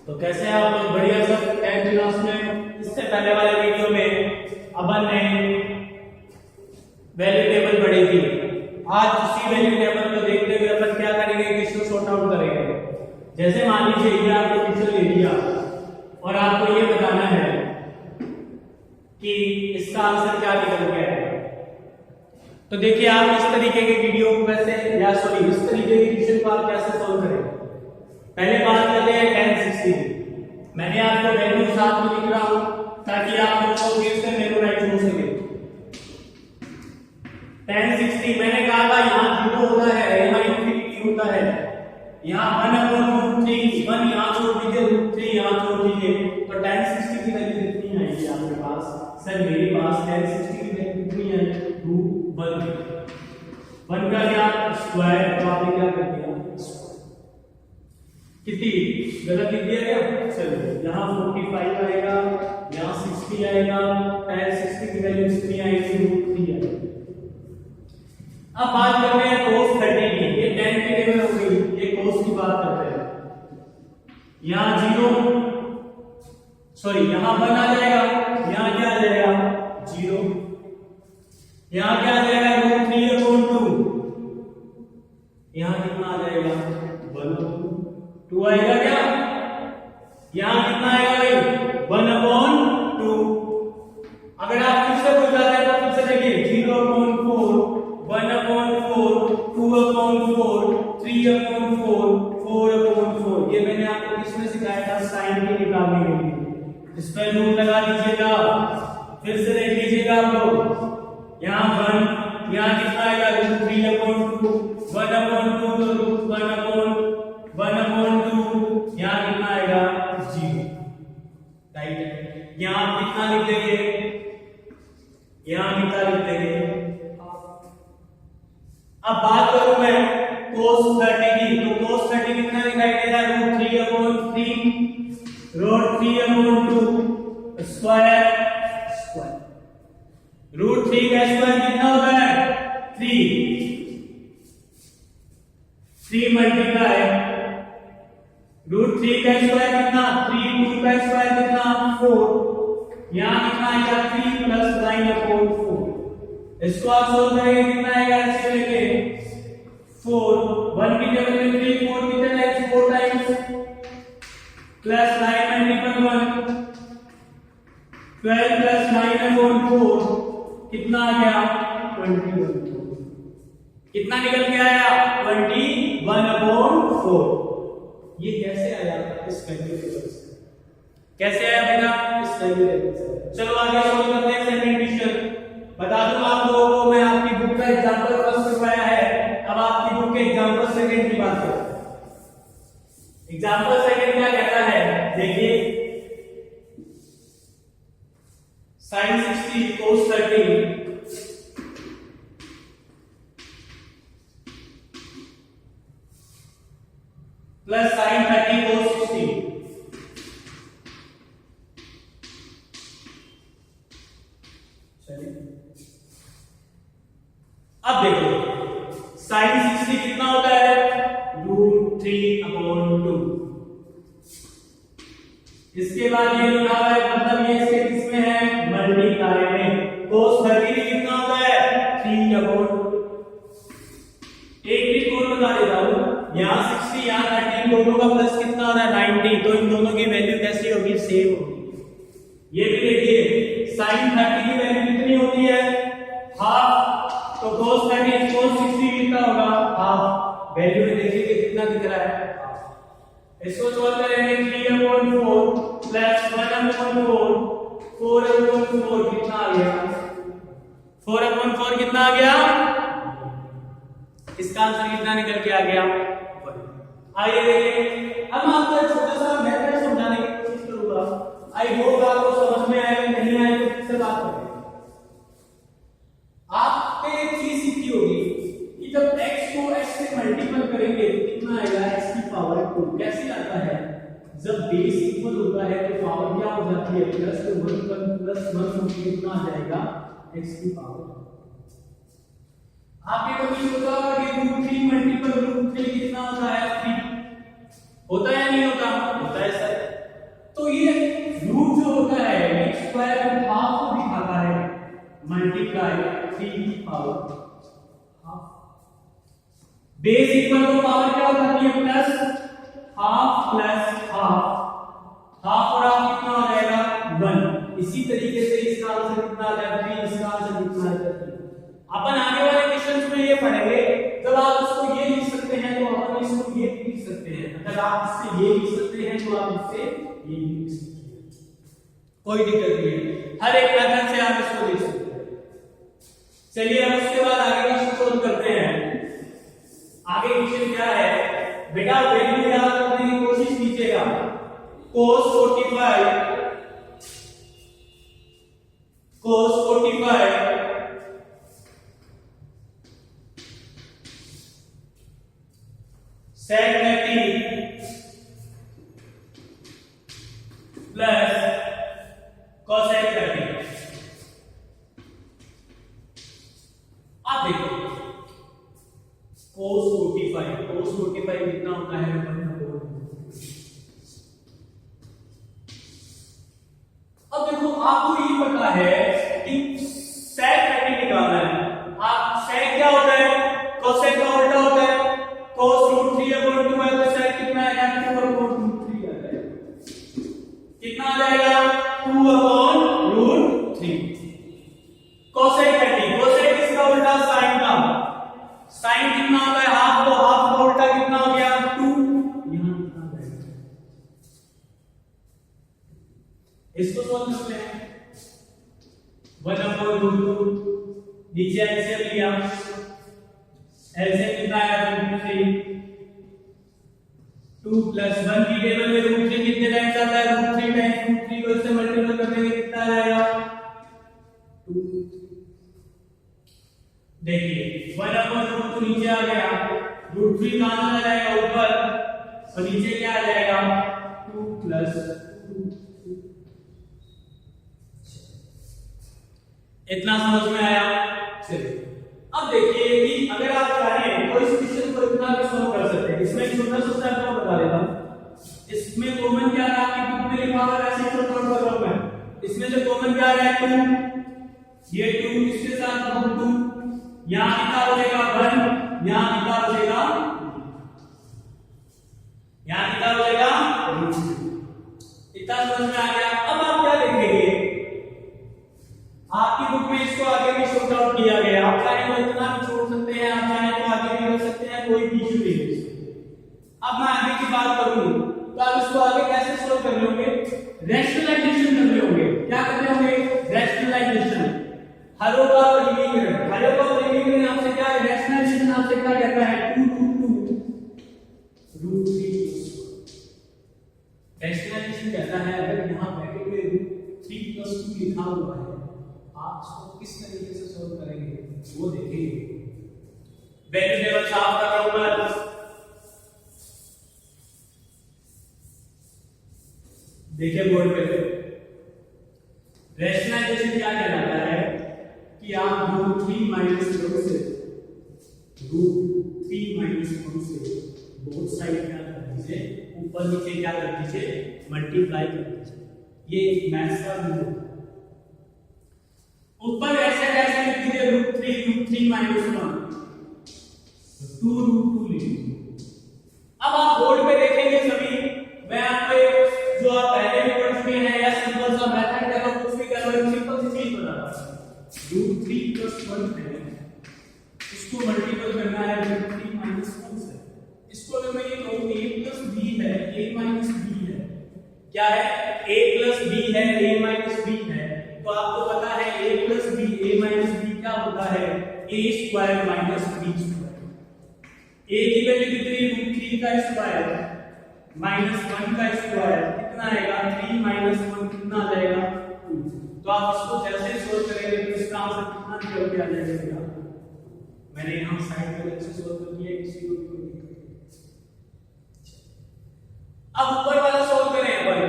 तो कैसे हैं आप लोग? बढ़िया सब 10th क्लास में। इससे पहले वाले वीडियो में अपन ने वैल्यू टेबल पढ़ी थी। आज उसी वैल्यू टेबल को देखते हुए अपन क्या करेंगे कि इसको सॉर्ट आउट करेंगे। जैसे मान लीजिए ये आपको पिक्चर ले लिया और आपको ये बताना है कि इसका आंसर क्या निकल गया है। तो देखिए आप इस तरीके के वीडियो को वैसे या सॉरी इस तरीके के क्वेश्चन को आप कैसे सॉल्व करें। पहले बात करते हैं 1060। मैंने आपको वैल्यू साथ में लिख रहा हूं ताकि आप लोगों को फिर से मेमोराइज हो सके। 1060 मैंने कहा था यहां 0 होता है, यहां इंफिनिटी होता है, यहां 1/√3 1 यहां छोड़ दीजिए, √3 यहां छोड़ दीजिए, तो 1060 की वैल्यू कितनी आएगी आपके पास? सर मेरे पास 1060 की वैल्यू कितनी है? 1 का क्या स्क्वायर, तो आपने क्या कर दिया कितनी गलत लिख दिया क्या? चलिए यहाँ 45 आएगा, यहाँ 60 आएगा, 1060 की वैल्यू कितनी आएगी? √3 आएगी। अब बात करते हैं cos 30 की। ये 10 की टेबल हो गई, ये cos की बात करते हैं। यहाँ 0 सॉरी यहाँ 1 आ जाएगा, यहाँ क्या आ जाएगा? 0। यहाँ क्या आ जाएगा? √3/2। यहाँ कितना आ जाएगा? 1/2 आएगा क्या? यहाँ कितना आएगा भाई? 1/2। अगर आप फिर से बोल जाते हैं तो फिर से देखिए 0/4 1/4 2/4 3/4 4/4। ये मैंने आपको किसमें सिखाया था? साइन की निकालने के लिए। इस पर रूल लगा दीजिएगा, फिर से देख लीजिएगा आप लोग। यहाँ 1, यहाँ कितना आएगा? √3/2 1/2 तो √1/2, यहाँ कितना आएगा? 0। राइट है। यहाँ आप कितना लिख देंगे? यहाँ कितना लिख देंगे? अब बात करूं मैं cos 30 की, तो cos 30 कितना दिखाई देगा? √3/3 √3/2 स्क्वायर √3 का स्क्वायर कितना होता है? 3 मल्टीप्लाई √3 का स्क्वायर कितना? 3 2 का स्क्वायर कितना? 4। यहाँ कितना आएगा? 3 + 9/4। इसको आप सोल्व करेंगे कितना आएगा? ऐसे लेके 4 1 की जगह में 3 4 कितने टाइम्स? 4 टाइम्स प्लस 9 मल्टीपल 1 12 + 9/4 कितना आ गया? 21। कितना निकल के आया? 21/4। ये कैसे आया? इस वैल्यू टेबल से। कैसे आया बेटा? इस वैल्यू टेबल से। चलो आगे सॉल्व करते हैं सेकंड क्वेश्चन। बता दूं आप लोगों को मैं आपकी बुक का एग्जांपल फर्स्ट करवाया है, अब आपकी बुक के एग्जांपल सेकंड की बात करते हैं। एग्जांपल सेकंड क्या कहता है? देखिए sin 60 cos 30 plus sin 30 cos 60। चलिए अब देखो sin 60 कितना होता है? √3/2। इसके बाद ये लिखा हुआ है, मतलब ये इसके किसमें है? मल्टीप्लाई में। cos 30 भी कितना होता है? 3/2। एक ट्रिक और बता देता हूं, यहाँ 60 यहाँ 30 दोनों का प्लस कितना हो रहा है? 90। तो इन दोनों की वैल्यू कैसी होगी? सेम होगी। ये भी देखिए sin 30 की वैल्यू कितनी होती है? हाफ। तो cos 30 cos 60 कितना होगा? हाफ। वैल्यू में देखिए कितना दिख रहा है? इसको सॉल्व करेंगे 3/4 प्लस 1/4 4/4 कितना आ गया? 4/4 कितना आ गया? इसका आंसर कितना निकल के आ गया? 1। आइए देखिए, अब मैं आपको एक छोटा सा मेथड समझाने की कोशिश करूंगा। आई होप आपको समझ में आएगा, नहीं आए तो फिर से बात करेंगे। आपने एक चीज सीखी होगी कि जब x को x से मल्टीपल करेंगे कितना आएगा? x की पावर 2। कैसे आता है? जब बेस इक्वल होता है तो पावर क्या हो जाती है? +1 +1 कितना आ जाएगा? x की पावर। आपके कभी होता होगा कि √3 × √3 कितना होता है? 3 होता है या नहीं होता? होता है sir. Base equal to power क्या होता है प्लस हाफ और हाफ कितना हो जाएगा 1। इसी तरीके से इसका आंसर कितना आ जाएगा 3, इसका आंसर कितना आ जाएगा 3। अपन आगे वाले क्वेश्चंस में ये पढ़ेंगे जब आप इसको ये लिख सकते हैं तो अपन इसको ये लिख सकते हैं, अगर आप इससे ये लिख सकते हैं तो आप इससे ये लिख सकते हैं, कोई दिक्कत नहीं है, हर एक मेथड से आप इसको लिख सकते हैं। चलिए अब उसके बाद आगे क्वेश्चन सोल्व करते हैं। आगे क्वेश्चन क्या है बेटा, वैल्यू याद रखने की कोशिश कीजिएगा। cos 45 sec 30 plus cosec 30। आप देखो cos 45 कितना होता है, अब देखो आपको ये पता है कि sec 30 निकालना है। आप sec क्या होता है, cosec का उल्टा होता है, cos √3/2 है तो sec कितना आएगा 2/√3 आ जाएगा। कितना आ जाएगा 2/√3। cosec 30, cosec इसका उल्टा sin का, sin कितना होता है हाफ, तो हाफ का उल्टा कितना हो गया 2, यहां कितना जाएगा। इसको सॉल्व करते हैं 1/√2, नीचे एलसीएम लिया, एलसीएम कितना आया 3, 2 + 1 की टेबल में √3 कितने टाइम्स आता है, √3 टाइम्स, √3 को इससे मल्टीप्लाई कर देंगे कितना आएगा 2। देखिए 1/√2 नीचे आ गया, √3 कहां चला जाएगा ऊपर, और नीचे क्या आ जाएगा 2 + 2। इतना समझ में आया। चलिए अब देखिए कि अगर आप चाहें तो इस क्वेश्चन को इतना भी सॉल्व कर सकते हैं। इसमें छोटा सा स्टेप मैं बता देता हूं। इसमें कॉमन क्या रहा, आपकी बुक में लिखा हुआ है ऐसे ही नोट कर रहा हूं मैं। इसमें से कॉमन क्या आ रहा है 2, ये 2 इसके साथ बहुत 2, यहां कितना बचेगा 1, यहां कितना बचेगा, यहां कितना बचेगा, इतना समझ में आ गया। अब आप क्या लिखेंगे, आपकी बुक में इसको आगे भी शॉर्ट आउट किया गया, आप चाहे तो इतना भी छोड़ सकते हैं, आप चाहे तो आगे भी रख सकते हैं, कोई इशू नहीं है। अब मैं आगे की बात करूं तो आप इसको आगे कैसे सॉल्व कर लोगे, रैशनलाइजेशन कर लोगे। क्या कर रहे होंगे, रैशनलाइजेशन, हरों का परिमीकरण आपसे क्या है, रैशनलाइजेशन आपसे क्या कहता है 2 √3। रैशनलाइजेशन कहता है अगर यहां ब्रैकेट में √3 + 2 लिखा हुआ है, आप इसको किस तरीके से सॉल्व करेंगे वो देखेंगे। वैल्यू टेबल साफ कर रहा हूं मैं, देखिए बोर्ड पे रैशनलाइजेशन क्या कहलाता है कि आप √3 - 1 से √3 - 1 से बोथ साइड क्या कर दीजिए, ऊपर नीचे क्या कर दीजिए, मल्टीप्लाई कर दीजिए। ये मैथ्स का रूल है। ऊपर ऐसे कैसे लिख दीजिए √3 - 1, 2√2 लिख दीजिए। अब आप बोर्ड पे देखेंगे सभी, मैं आपको जो आप पहले भी पढ़ चुके हैं या सिंपल सा मेथड है, कुछ भी करो, एक सिंपल सी चीज बता रहा हूं। √3 + 1 है, इसको मल्टीपल करना है √3 - 1 से। इसको अगर मैं ये कहूं a + b है, a - b है, क्या है a + b है, a - b है, तो आपको पता है a + b, a - b क्या होता है a² - b²। a की वैल्यू कितनी, √3 का स्क्वायर -1 का स्क्वायर कितना आएगा 3 - 1 कितना आ जाएगा 2। तो आप इसको जैसे सोल्व करेंगे तो इसका आंसर कितना निकल के आ जाएगा। मैंने यहां साइड पे अच्छे सोल्व कर दिया, किसी को भी दिक्कत नहीं। अब ऊपर वाला सोल्व करें अपन,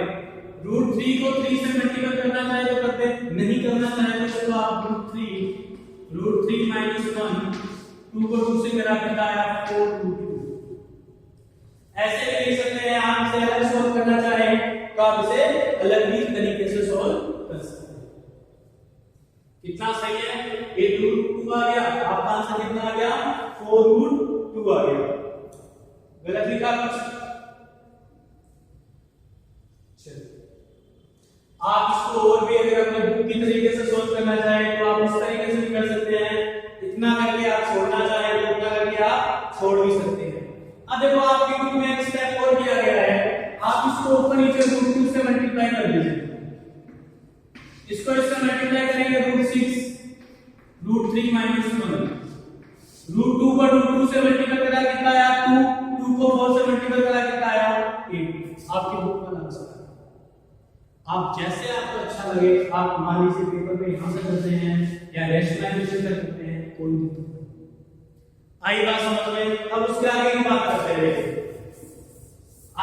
√3 को 3 से मल्टीप्लाई करना चाहे तो करते, नहीं करना चाहे तो आप √3 - 1, 2 को 2 से करा कितना आया 4√2। ऐसे भी लिख सकते हैं। आप इसे अलग सॉल्व करना चाहें तो आप इसे अलग भी तरीके से सॉल्व कर सकते हैं। कितना सही है, 8√2 आ गया, आपका आंसर कितना आ गया 4√2 आ गया। गलत लिखा कुछ? आप इसको और भी अगर अपने बुक की तरीके से सोल्व करना चाहें तो आप इस तरीके से भी कर सकते हैं। इतना करके आप छोड़ना चाहें तो इतना करके आप छोड़ भी सकते हैं। अब देखो आपकी बुक में एक स्टेप और दिया गया है, आप इसको ऊपर नीचे रूट 2 से मल्टीप्लाई कर दीजिए। इसको इससे मल्टीप्लाई करेंगे रूट 6 रूट 3 माइनस 1। रूट 2 को रूट 2 से मल्टीप्लाई करा कितना आया 2, 2 को 4 से मल्टीप्लाई करा कितना आया 8। आपकी बुक का आंसर है। आप जैसे आपको अच्छा लगे आप मान लीजिए पेपर में यहां से करते हैं या रैशनलाइजेशन कर सकते हैं, कोई दिक्कत नहीं। आई बात समझ में? अब उसके आगे की बात करते हैं,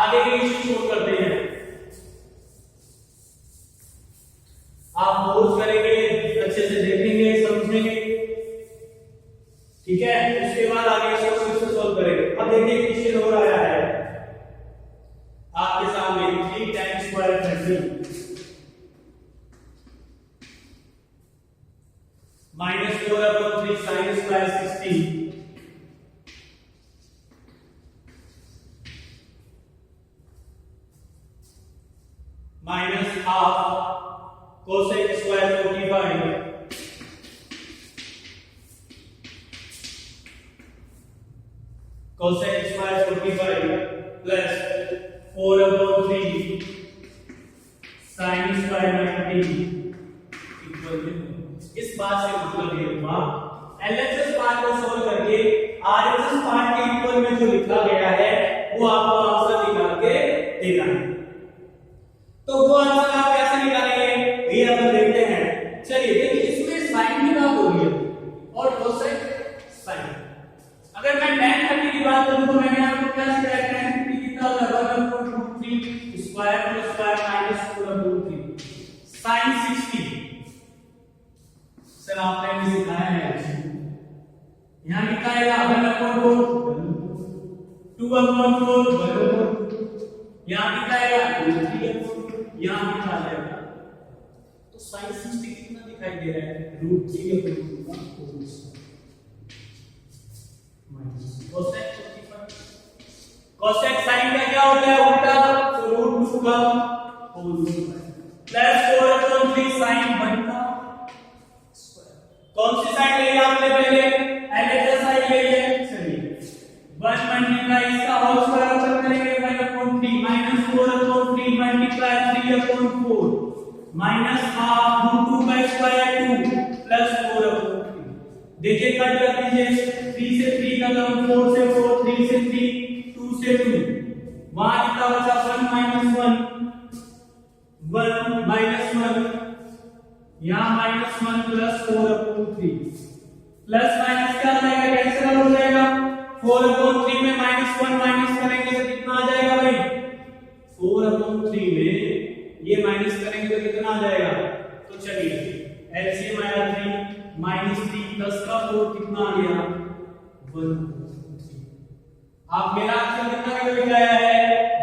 आगे की इश्यू शो करते हैं। आप नोट करेंगे, अच्छे से देखेंगे, समझेंगे, ठीक है? उसके बाद आगे इसको फिर से सॉल्व करेंगे। अब देखिए क्वेश्चन हो रहा है आपके सामने 3 tan square 30 minus 4/3 sin square 60 minus half cosec square 45 cosec square 45 plus 4/3 sin square 90 equal to. इस बात से मतलब ये हुआ एलएचएस पार्ट को सोल्व करके आरएचएस पार्ट के इक्वल में जो लिखा गया है वो आपको आंसर निकाल के देना है। तो वो आंसर आप कैसे निकालेंगे ये अपन देखते हैं। चलिए देखिए इसमें साइन की बात हो रही है और कोसेक साइन। अगर मैं tan 30 की बात करूं तो मैंने आपको क्या सिखाया tan 30 कितना होगा 1/3 square plus square minus 4/3 sin 60। Sir आपने भी सिखाया है, यहां कितना आएगा 1/4 2/4 यहां कितना आएगा 3/4 यहां कितना आ जाएगा। तो sin 60 कितना दिखाई दे रहा है √3/2 का होल माइनस cosec sin का क्या होता है उल्टा, तो √2 का होल प्लस 4/3 sin 1 का। कौन सी साइड ले आपने पहले एलएचएस साइड ले है। चलिए 1 मल्टीप्लाई इसका होल स्क्वायर ऊपर करेंगे 1/3 माइनस 4/3 मल्टीप्लाई 3/4 माइनस हाफ √2 का स्क्वायर 2 प्लस 4/3। देखिए कट कर दीजिए 3 से 3 का कम 4 से 4 3 से 3 2 से 2 वहां कितना बचा 1 माइनस 1 माइनस 1 यहां -1 प्लस 4/3 प्लस माइनस क्या आ जाएगा कैंसिल हो जाएगा 4/3 में -1 माइनस करेंगे तो कितना आ जाएगा भाई 4/3 में ये माइनस करेंगे तो कितना आ जाएगा। तो चलिए एलसीएम आया 3 -3 10 का 4 कितना आ गया 1/3। आप मेरा आंसर कितना लिखाया है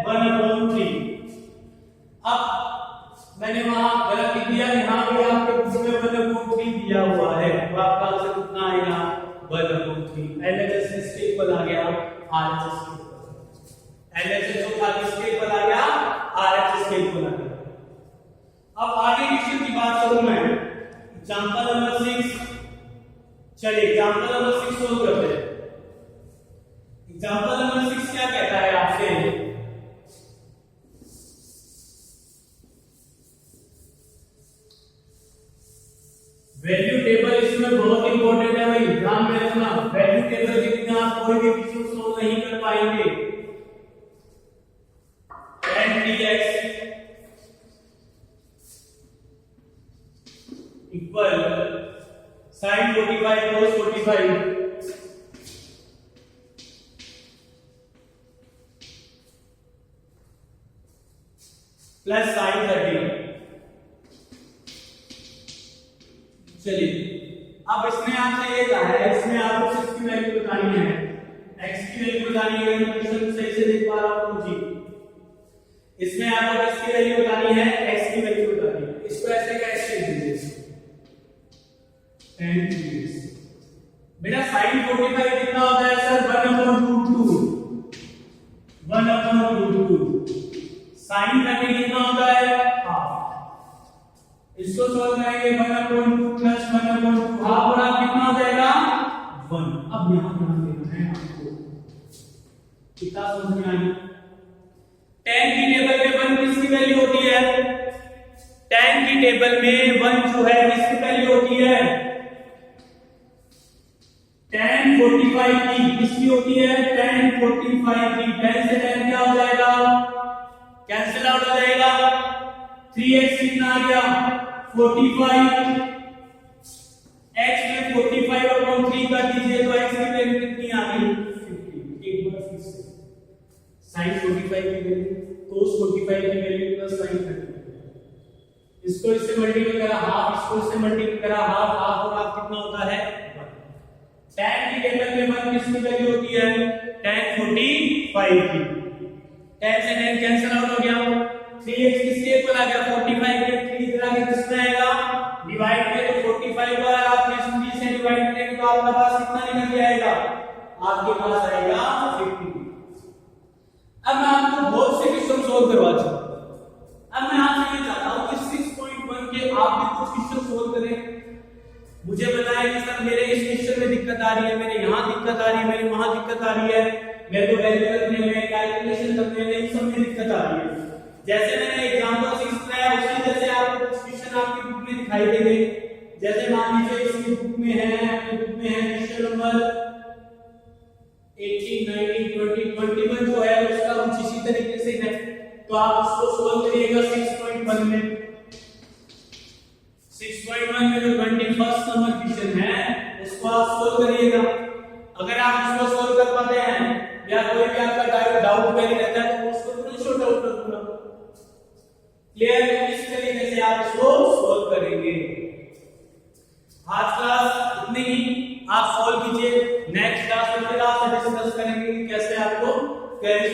1/3। अब मैंने वहां गलत लिख दिया, यहां पे आपके बुक में 1/3 दिया हुआ है तो आपका आंसर कितना आएगा 1/3। एलएचएस इसके इक्वल आ गया आरएचएस के इक्वल। एलएचएस जो था किसके इक्वल आ गया आरएचएस के इक्वल आ गया। अब आगे क्वेश्चन की बात करूं मैं एग्जांपल नंबर 6। चलिए एग्जांपल नंबर 6 सोल्व करते हैं। एग्जांपल नंबर 6 क्या कहता है आपसे वैल्यू टेबल इसमें बहुत इंपॉर्टेंट है भाई, ध्यान में रखना। वैल्यू टेबल के बिना आप कोई भी क्वेश्चन सोल्व नहीं कर पाएंगे। tan 3x equal sin 45 cos 45 plus sin 30। चलिए अब इसमें आपसे ये कहा है इसमें आपको x की वैल्यू बतानी है, x की वैल्यू बतानी है। मैं क्वेश्चन सही से देख पा रहा हूं जी। इसमें आपको x की वैल्यू बतानी है, x की वैल्यू बतानी है। इसको ऐसे कैसे लिख दीजिए tan 3x बेटा sin 45 कितना होता है सर 1/√2 sin 30 कितना होता है हाफ। इसको सॉल्व करेंगे 1/2 प्लस 1/2 हाफ और हाफ कितना हो जाएगा 1। अब यहां ध्यान देना है आपको, कितना समझ में आई। tan की टेबल में 1 किसकी वैल्यू होती है, tan की टेबल में 1 जो है किसकी वैल्यू होती है, tan 45 की किसकी होती है, tan 45 की। tan से tan क्या हो जाएगा, कैंसिल आउट हो जाएगा। 3x कितना आ गया 45, x में 45/3 कर दीजिए तो x की वैल्यू कितनी आ गई 50। एक बार फिर से sin 45 की वैल्यू cos 45 की वैल्यू प्लस sin 30, इसको इससे मल्टीप्लाई करा हाफ, इसको इससे मल्टीप्लाई करा हाफ, हाफ और हाफ कितना होता है 1। tan की टेबल में 1 किसकी वैल्यू होती है, tan 45 की। tan से tan कैंसिल आउट हो गया। 3x किसके ऊपर आ गया 45 के, 3 इधर आके किसमें आएगा डिवाइड में, तो 45 को अगर आप 30 से डिवाइड करेंगे तो आपके पास कितना निकल के आएगा, आपके पास आएगा 50। अब मैं आपको बहुत से क्वेश्चन सॉल्व करवा चुका हूं। अब मैं आपसे ये चाहता हूं कि 6.1 के आप भी कुछ क्वेश्चन सॉल्व करें। मुझे बताया कि सर मेरे इस क्वेश्चन में दिक्कत आ रही है, मेरे यहाँ दिक्कत आ रही है, मेरे वहां दिक्कत आ रही है, मेरे को वैल्यू रखने में, कैलकुलेशन करने में, इन सब में दिक्कत आ रही है। जैसे मैंने एग्जांपल 6 बनाया उसी जैसे आपको कुछ क्वेश्चन आपकी बुक में दिखाई देंगे। जैसे मान लीजिए इसकी बुक में है, आपकी बुक में है क्वेश्चन नंबर 18, 19, 20, 21 जो है उसका कुछ इसी तरीके से है, तो आप उसको सॉल्व करिएगा 6.1 में। 6.1 में जो 21st नंबर क्वेश्चन है उसको आप सॉल्व करिएगा। अगर आप उसको सॉल्व कर पाते हैं या कोई भी आपका डाउट कहीं रहता है तो उसको तुरंत शॉर्ट आउट कर दूंगा। क्लियर, इस तरीके से आप इसको सॉल्व करेंगे। आज क्लास इतनी ही, आप सॉल्व कीजिए। नेक्स्ट क्लास में फिर आपसे डिस्कस करेंगे कि कैसे आपको क्वेरी